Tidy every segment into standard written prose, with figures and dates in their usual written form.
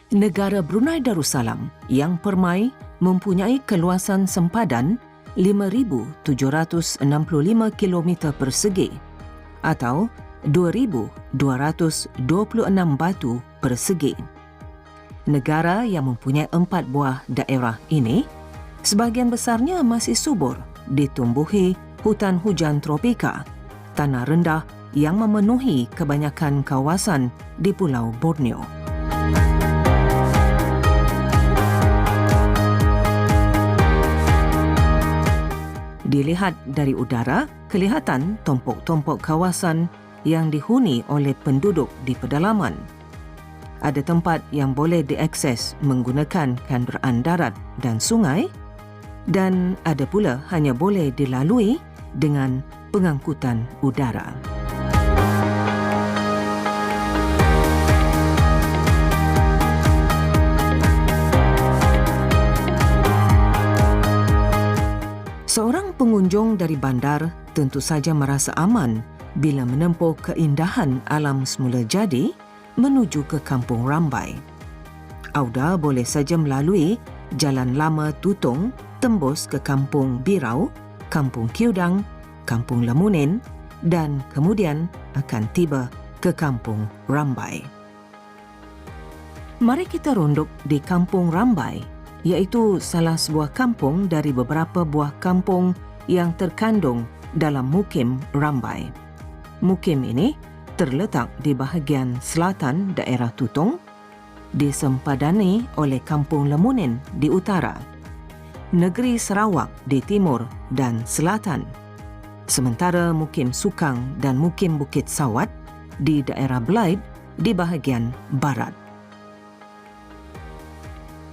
Negara Brunei Darussalam yang permai mempunyai keluasan sempadan 5,765 km persegi atau 2,226 batu persegi. Negara yang mempunyai 4 buah daerah ini sebahagian besarnya masih subur ditumbuhi hutan hujan tropika, tanah rendah yang memenuhi kebanyakan kawasan di Pulau Borneo. Dilihat dari udara, kelihatan tompok-tompok kawasan yang dihuni oleh penduduk di pedalaman. Ada tempat yang boleh diakses menggunakan kenderaan darat dan sungai, dan ada pula hanya boleh dilalui dengan pengangkutan udara. Seorang pengunjung dari bandar tentu saja merasa aman bila menempuh keindahan alam semula jadi menuju ke Kampung Rambai. Auda boleh saja melalui Jalan Lama Tutong tembus ke Kampung Birau, Kampung Kiudang, Kampung Lamunin dan kemudian akan tiba ke Kampung Rambai. Mari kita rondok di Kampung Rambai, iaitu salah sebuah kampung dari beberapa buah kampung yang terkandung dalam Mukim Rambai. Mukim ini terletak di bahagian selatan daerah Tutong, disempadani oleh Kampung Lamunin di utara, Negeri Sarawak di timur dan selatan, sementara Mukim Sukang dan Mukim Bukit Sawat di daerah Belaid di bahagian barat.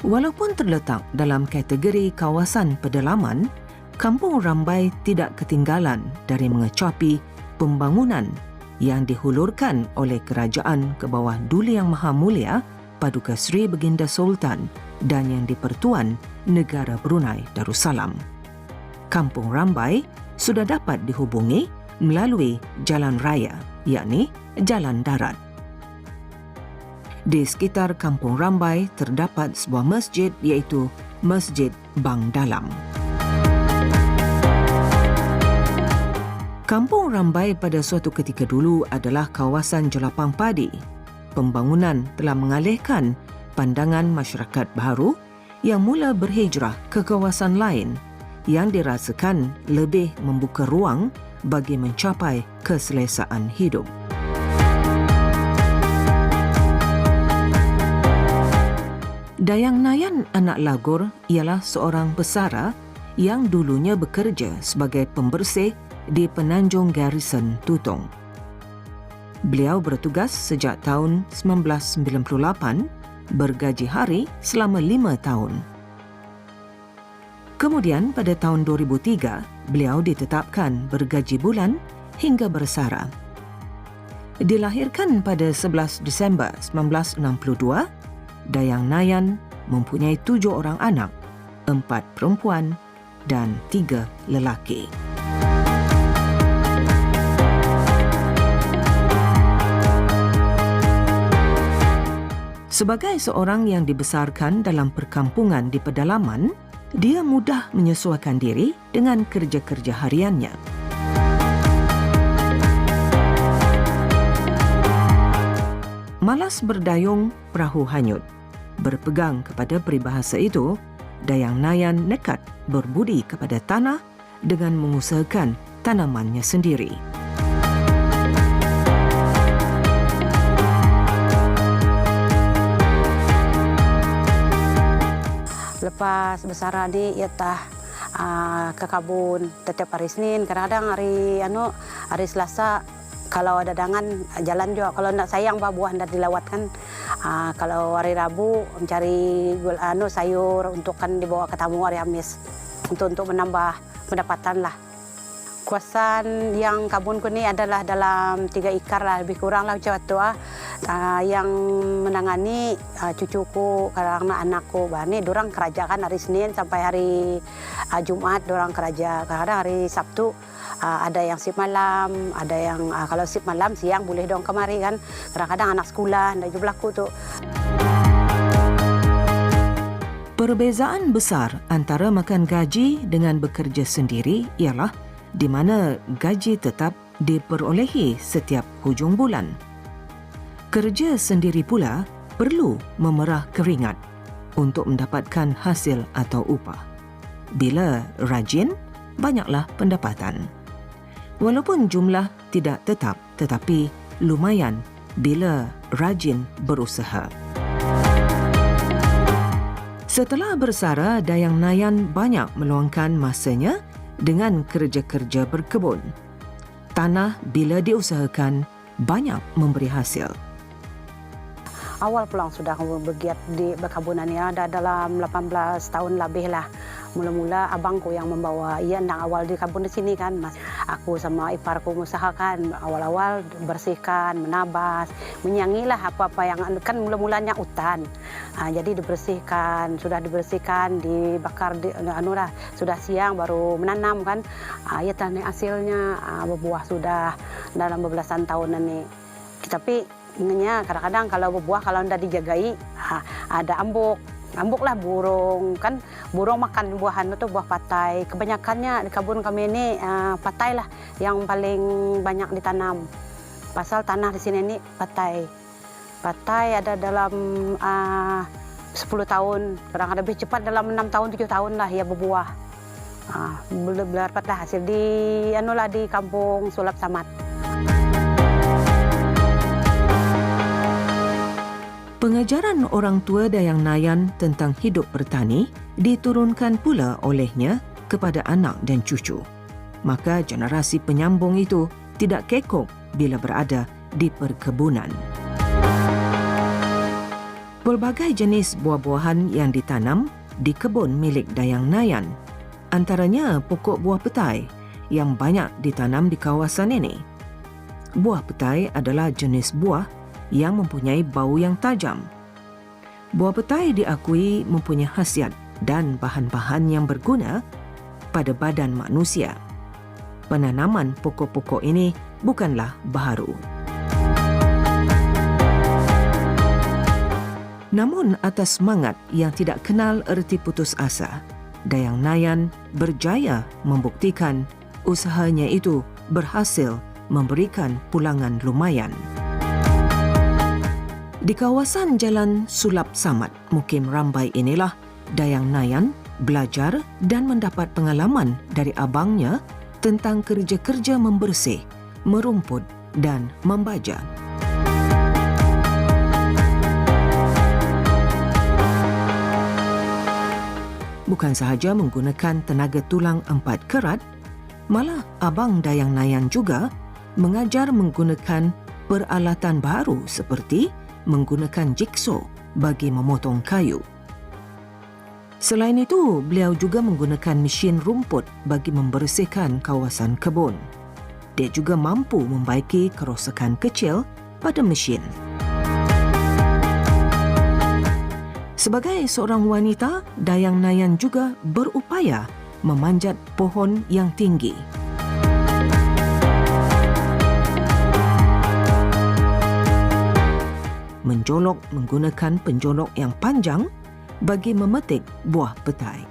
Walaupun terletak dalam kategori kawasan pedalaman, Kampung Rambai tidak ketinggalan dari mengecapi pembangunan yang dihulurkan oleh kerajaan ke bawah Duli Yang Maha Mulia Paduka Seri Baginda Sultan dan Yang di-Pertuan Negara Brunei Darussalam. Kampung Rambai sudah dapat dihubungi melalui jalan raya, yakni jalan darat. Di sekitar Kampung Rambai terdapat sebuah masjid iaitu Masjid Bang Dalam. Kampung Rambai pada suatu ketika dulu adalah kawasan jelapang padi. Pembangunan telah mengalihkan pandangan masyarakat baharu yang mula berhijrah ke kawasan lain yang dirasakan lebih membuka ruang bagi mencapai keselesaan hidup. Dayang Nayan Anak Lagur ialah seorang pesara yang dulunya bekerja sebagai pembersih di Penanjung Garrison Tutong. Beliau bertugas sejak tahun 1998, bergaji hari selama 5 tahun. Kemudian pada tahun 2003, beliau ditetapkan bergaji bulan hingga bersara. Dilahirkan pada 11 Disember 1962, Dayang Nayan mempunyai 7 orang anak, 4 perempuan dan 3 lelaki. Sebagai seorang yang dibesarkan dalam perkampungan di pedalaman, dia mudah menyesuaikan diri dengan kerja-kerja hariannya. Malas berdayung, perahu hanyut. Berpegang kepada peribahasa itu, Dayang Nayan nekat berbudi kepada tanah dengan mengusahakan tanamannya sendiri. Lepas bersara ni, ia ke kabun setiap hari Senin. Kadang-kadang hari Selasa kalau ada dangan jalan juga. Kalau nak sayang buah hendak dilawatkan. Kalau hari Rabu mencari sayur untuk kan dibawa ke tamu hari Khamis untuk menambah pendapatan lah. Kuasaan yang kabunku ni adalah dalam 3 ekar lah, lebih kurang lah macam tu yang menangani cucuku, kadang-kadang anakku. Ni dorang kerja kan hari Senin sampai hari Jumaat dorang kerja. Kadang-kadang hari Sabtu ada yang sip malam, ada yang kalau sip malam siang boleh dong kemari kan. Kadang-kadang anak sekolah ndak jumlah aku tu. Perbezaan besar antara makan gaji dengan bekerja sendiri ialah di mana gaji tetap diperolehi setiap hujung bulan. Kerja sendiri pula perlu memerah keringat untuk mendapatkan hasil atau upah. Bila rajin, banyaklah pendapatan. Walaupun jumlah tidak tetap, tetapi lumayan bila rajin berusaha. Setelah bersara, Dayang Nayan banyak meluangkan masanya dengan kerja-kerja berkebun. Tanah bila diusahakan banyak memberi hasil. Awal pulang sudah bergiat di berkebunan ya, dah dalam 18 tahun lebih lah. Mula-mula abangku yang membawa, ia nang awal di kebun di sini kan, Mas. Aku sama iparku mengusahakan awal-awal bersihkan, menabas, menyangilah apa-apa yang kan mula-mulanya hutan. Jadi dibersihkan, sudah dibersihkan, dibakar, sudah siang baru menanam kan. Ya tanah hasilnya berbuah sudah dalam bebelasan tahun ini. Tapi kadang-kadang kalau berbuah kalau tidak dijagai ada ambuk lah burung kan, burung makan buahan itu buah patai. Kebanyakannya di kebun kami ini patai lah yang paling banyak ditanam. Pasal tanah di sini ini patai ada dalam 10 tahun, kadang lebih cepat dalam 6 tahun 7 tahun lah ya berbuah. Berdapat lah hasil di di kampung Sulap Samad. Pengajaran orang tua Dayang Nayan tentang hidup bertani diturunkan pula olehnya kepada anak dan cucu. Maka generasi penyambung itu tidak kekok bila berada di perkebunan. Pelbagai jenis buah-buahan yang ditanam di kebun milik Dayang Nayan. Antaranya pokok buah petai yang banyak ditanam di kawasan ini. Buah petai adalah jenis buah yang mempunyai bau yang tajam. Buah petai diakui mempunyai khasiat dan bahan-bahan yang berguna pada badan manusia. Penanaman pokok-pokok ini bukanlah baharu. Namun atas semangat yang tidak kenal erti putus asa, Dayang Nayan berjaya membuktikan usahanya itu berhasil memberikan pulangan lumayan. Di kawasan Jalan Sulap Samad, Mukim Rambai inilah Dayang Nayan belajar dan mendapat pengalaman dari abangnya tentang kerja-kerja membersih, merumput dan membaja. Bukan sahaja menggunakan tenaga tulang 4 kerat, malah abang Dayang Nayan juga mengajar menggunakan peralatan baru seperti menggunakan jigsaw bagi memotong kayu. Selain itu, beliau juga menggunakan mesin rumput bagi membersihkan kawasan kebun. Dia juga mampu membaiki kerosakan kecil pada mesin. Sebagai seorang wanita, Dayang Nayan juga berupaya memanjat pohon yang tinggi. Menjolok menggunakan penjolok yang panjang bagi memetik buah petai.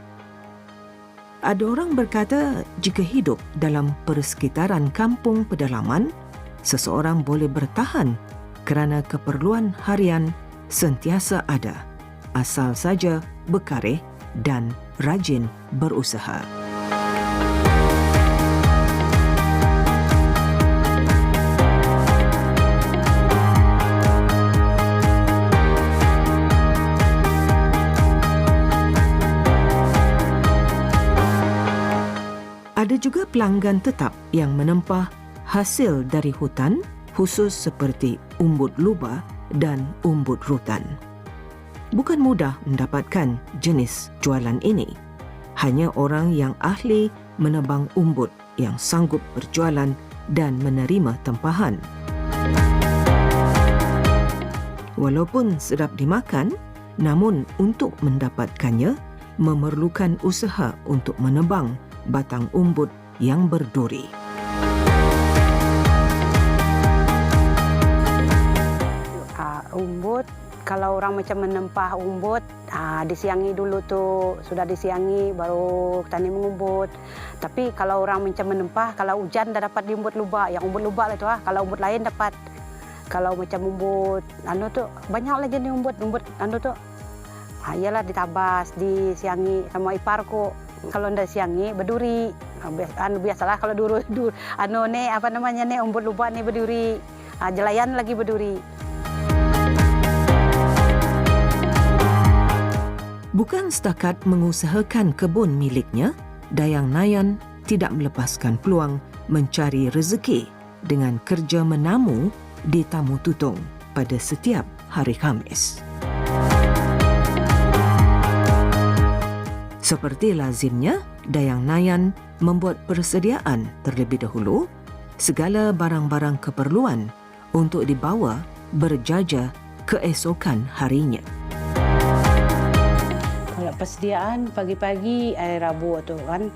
Ada orang berkata jika hidup dalam persekitaran kampung pedalaman, seseorang boleh bertahan kerana keperluan harian sentiasa ada, asal saja berkarih dan rajin berusaha. Ada juga pelanggan tetap yang menempah hasil dari hutan, khusus seperti umbut lubah dan umbut rutan. Bukan mudah mendapatkan jenis jualan ini. Hanya orang yang ahli menebang umbut yang sanggup berjualan dan menerima tempahan. Walaupun sedap dimakan, namun untuk mendapatkannya memerlukan usaha untuk menebang batang umbut yang berduri. Umbut Kalau orang macam menempah umbut, disiangi dulu tuh, sudah disiangi baru tani mengumbut. Tapi kalau orang macam menempah, kalau hujan dah dapat di umbut lubak, yang umbut lubak lah itu kalau umbut lain dapat. Kalau macam umbut, tuh banyak lah jenis umbut tuh. Iyalah ditabas, disiangi sama iparku. Kalau ndak siangi berduri. Biasalah kalau umbut lubak nih berduri. Jelayan lagi berduri. Bukan setakat mengusahakan kebun miliknya, Dayang Nayan tidak melepaskan peluang mencari rezeki dengan kerja menamu di Tamu Tutong pada setiap hari Khamis. Seperti lazimnya, Dayang Nayan membuat persediaan terlebih dahulu segala barang-barang keperluan untuk dibawa berjajah keesokan harinya. Kalau persediaan pagi-pagi hari Rabu tu kan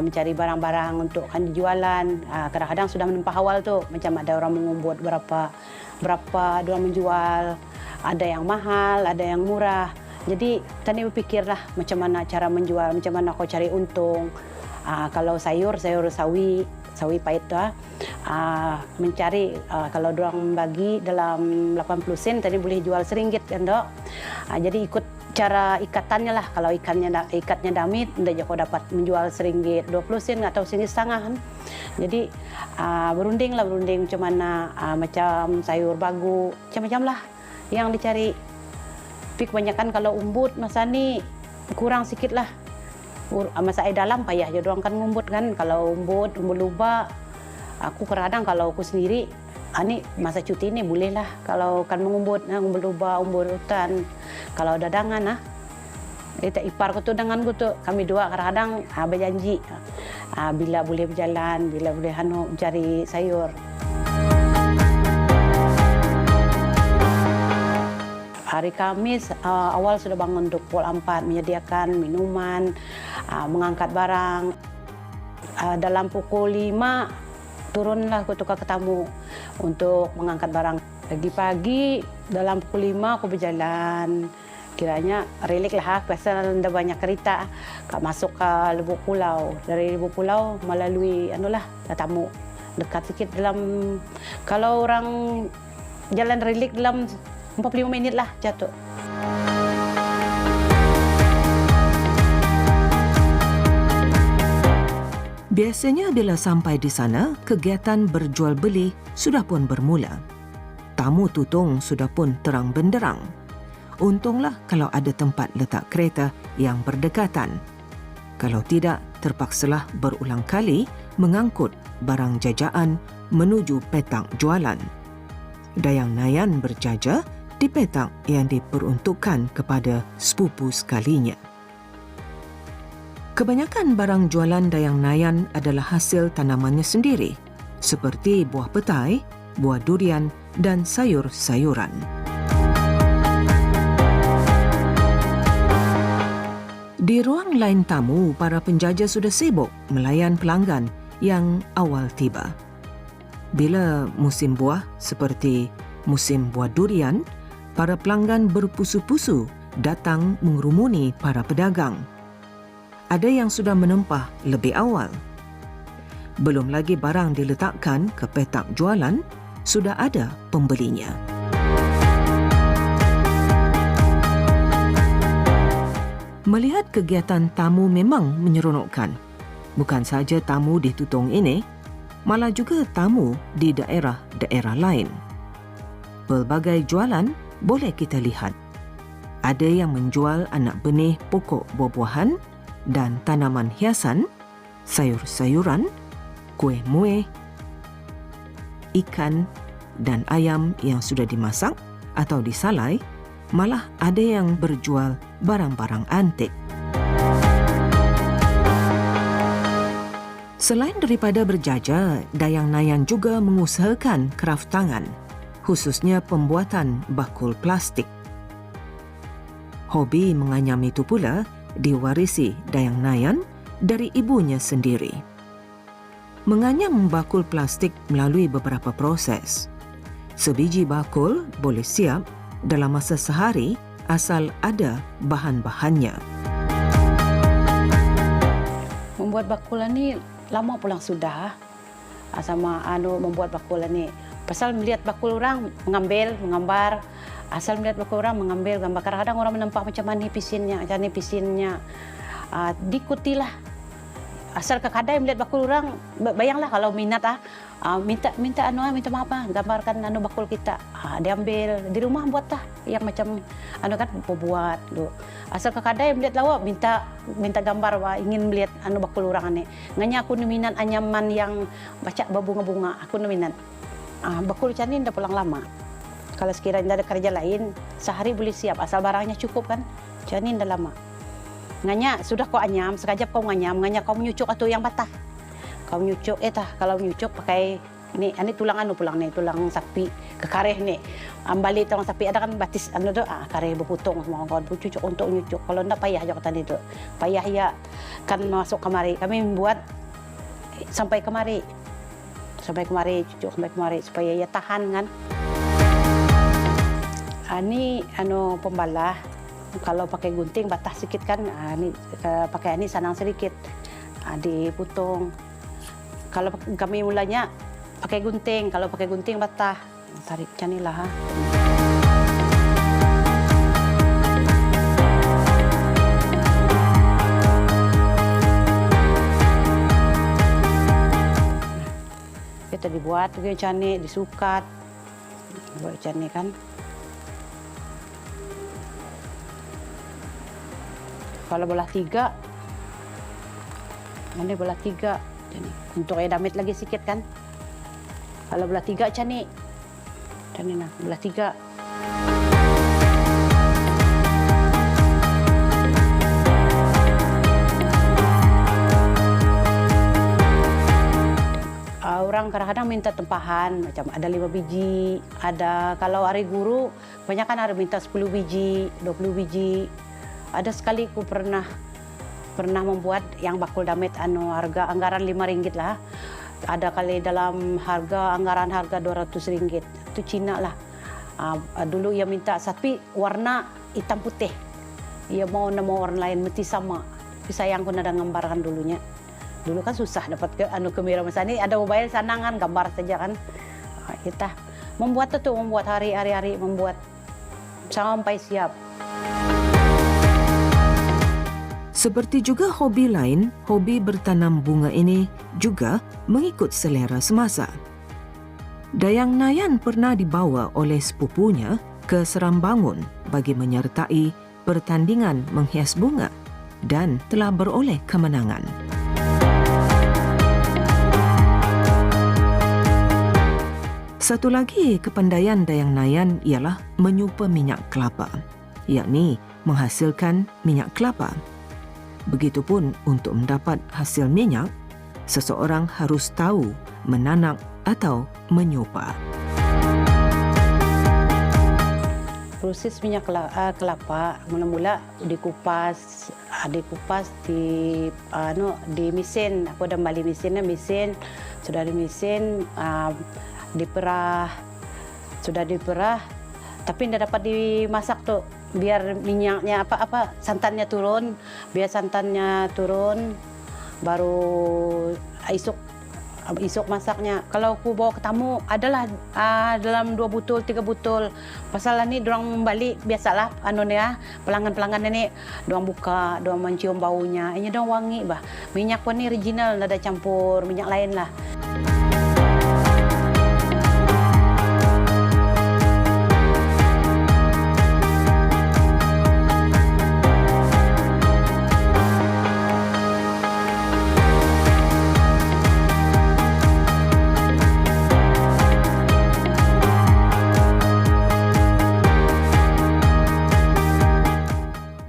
mencari barang-barang untuk kan dijualan. Kadang-kadang sudah menempah awal tu, macam ada orang mengumbut berapa dia orang menjual, ada yang mahal, ada yang murah. Jadi tani berfikirlah macam mana cara menjual, macam mana kau cari untung. Kalau sayur sawi pahit tu mencari kalau dorang bagi dalam 80 sen tadi boleh jual RM1 kan dok. Jadi ikut cara ikatannya lah. Kalau ikatnya damit, ndak kau dapat menjual RM1, 20 sen atau RM1,5 kan. Jadi berunding macam mana, macam sayur bagu, macam-macam lah yang dicari. Tapi kebanyakan kalau umbut masa ni kurang sikit lah. Masa air dalam payah je dorang kan ngumbut kan. Kalau umbut lubak, aku kadang kalau aku sendiri, ni masa cuti ni boleh lah kalau kan mengumbut, umbut lubak, umbut hutan. Kalau ada dangan ipar ku tu dengan ku tu, kami dua kadang-kadang berjanji bila boleh berjalan, bila boleh mencari sayur. Hari Kamis awal sudah bangun untuk pukul 4 menyediakan minuman, mengangkat barang. Dalam pukul 5 turunlah aku tukar ke tamu untuk mengangkat barang. Pagi-pagi dalam pukul 5 aku berjalan. Kiranya relak lah, pasal ada banyak kereta masuk ke Lubuk Pulau. Dari Lubuk Pulau melalui tamu. Dekat sikit dalam, kalau orang jalan relak dalam 45 minit lah jatuh. Biasanya bila sampai di sana, kegiatan berjual beli sudah pun bermula. Tamu Tutong sudah pun terang benderang. Untunglah kalau ada tempat letak kereta yang berdekatan. Kalau tidak, terpaksalah berulang kali mengangkut barang jajaan menuju petak jualan. Dayang Nayan berjaja di petak yang diperuntukkan kepada sepupu sekalinya. Kebanyakan barang jualan Dayang Nayan adalah hasil tanamannya sendiri, seperti buah petai, buah durian dan sayur-sayuran. Di ruang lain tamu, para penjajah sudah sibuk melayan pelanggan yang awal tiba. Bila musim buah seperti musim buah durian, para pelanggan berpusu-pusu datang mengerumuni para pedagang. Ada yang sudah menempah lebih awal. Belum lagi barang diletakkan ke petak jualan, sudah ada pembelinya. Melihat kegiatan tamu memang menyeronokkan. Bukan saja tamu di Tutong ini, malah juga tamu di daerah-daerah lain. Pelbagai jualan boleh kita lihat. Ada yang menjual anak benih pokok buah-buahan dan tanaman hiasan, sayur-sayuran, kuih muih, ikan dan ayam yang sudah dimasak atau disalai, malah ada yang berjual barang-barang antik. Selain daripada berjaja, Dayang Nayan juga mengusahakan kraf tangan, khususnya pembuatan bakul plastik. Hobi menganyam itu pula diwarisi Dayang Nayan dari ibunya sendiri. Menganyam bakul plastik melalui beberapa proses. Sebiji bakul boleh siap dalam masa sehari asal ada bahan-bahannya. Membuat bakulan ni lama pulang sudah sama membuat bakulan ni. Pasal melihat bakul orang menggambar. Asal melihat bakul orang mengambil gambar. Kadang-kadang orang menampak macam mana pisinnya. Diikutilah. Asal ke kedai melihat bakul orang, bayanglah kalau minat minta maaf gambarkan bakul kita. Diambil di rumah buatlah yang macam kan buat lo. Asal ke kedai melihat lawak minta gambar ingin melihat bakul orang ni. Nganya aku ni minat anyaman yang baca berbunga-bunga. Aku ni minat. Bakul macam ni dah pulang lama. Kalau sekiranya ada kerja lain, sehari boleh siap asal barangnya cukup kan. Macam ni dah lama. Nganya sudah kau anyam, sekejap kau nganya kau menyucuk atau yang patah. Kau menyucuk kalau menyucuk pakai ini tulang pulang ni, tulang sapi kekareh ni. Balik tulang sapi ada kan batis kareh berpotong semua kau cucuk untuk menyucuk. Kalau ndak payah je tadi tu. Payah ya kan masuk kemari. Kami membuat sampai kemari. Cucuk sampai kemari supaya ia tahan kan. Ini pembalah. Kalau pakai gunting batah sedikit kan, pakai ini sanang sedikit, dipotong. Kalau kami mulanya pakai gunting, kalau pakai gunting batah, tarik macam ni lah. Kita dibuat macam ni, disukat, buat macam ni kan. Kalau belah 3, ini belah 3. Untuk damit lagi sikit kan. Kalau belah 3 macam ni. Macam ni nah, belah 3. Orang kadang-kadang minta tempahan, macam ada 5 biji. Ada kalau hari guru, banyak kan ada minta 10 biji, 20 biji. Ada sekali aku pernah membuat yang bakul damit harga anggaran RM5 lah. Ada kali dalam anggaran harga RM200. Itu Cina lah. Dulu ia minta tapi warna hitam putih. Ia mau nama warna lain mesti sama. Tapi sayang aku ada gambarkan dulunya. Dulu kan susah dapat kamera macam ni. Ada mobile sanangan gambar saja kan. Kita membuat hari-hari membuat sampai siap. Seperti juga hobi lain, hobi bertanam bunga ini juga mengikut selera semasa. Dayang Nayan pernah dibawa oleh sepupunya ke Serambangun bagi menyertai pertandingan menghias bunga dan telah beroleh kemenangan. Satu lagi kepandaian Dayang Nayan ialah menyupa minyak kelapa, yakni menghasilkan minyak kelapa. Begitupun untuk mendapat hasil minyak, seseorang harus tahu menanak atau menyupa. Proses minyak kelapa mula-mula dikupas di mesin. Aku ada balik mesin, sudah di mesin diperah, tapi tidak dapat dimasak tuh. Biar minyaknya santannya turun, baru esok masaknya. Kalau aku bawa ke tamu adalah dalam 2 butul 3 butul. Pasal ni dorang balik biasalah pelanggan-pelanggan ni dorang buka, dorang mencium baunya. Ini dorang wangi bah. Minyak pun ni original, tak ada campur minyak lain lah.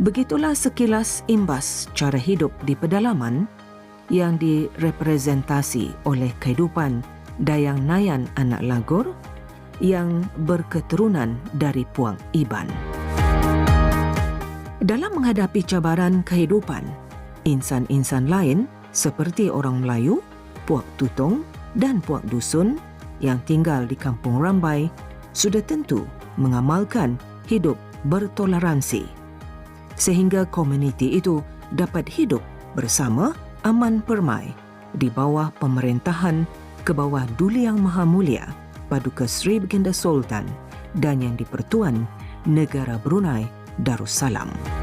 Begitulah sekilas imbas cara hidup di pedalaman yang direpresentasi oleh kehidupan Dayang Nayan anak Lagor yang berketurunan dari Puang Iban. Dalam menghadapi cabaran kehidupan, insan-insan lain seperti orang Melayu, Puak Tutong dan Puak Dusun yang tinggal di Kampung Rambai sudah tentu mengamalkan hidup bertoleransi, sehingga komuniti itu dapat hidup bersama aman permai di bawah pemerintahan ke bawah Duli Yang Maha Mulia Paduka Sri Baginda Sultan dan Yang di-Pertuan Negara Brunei Darussalam.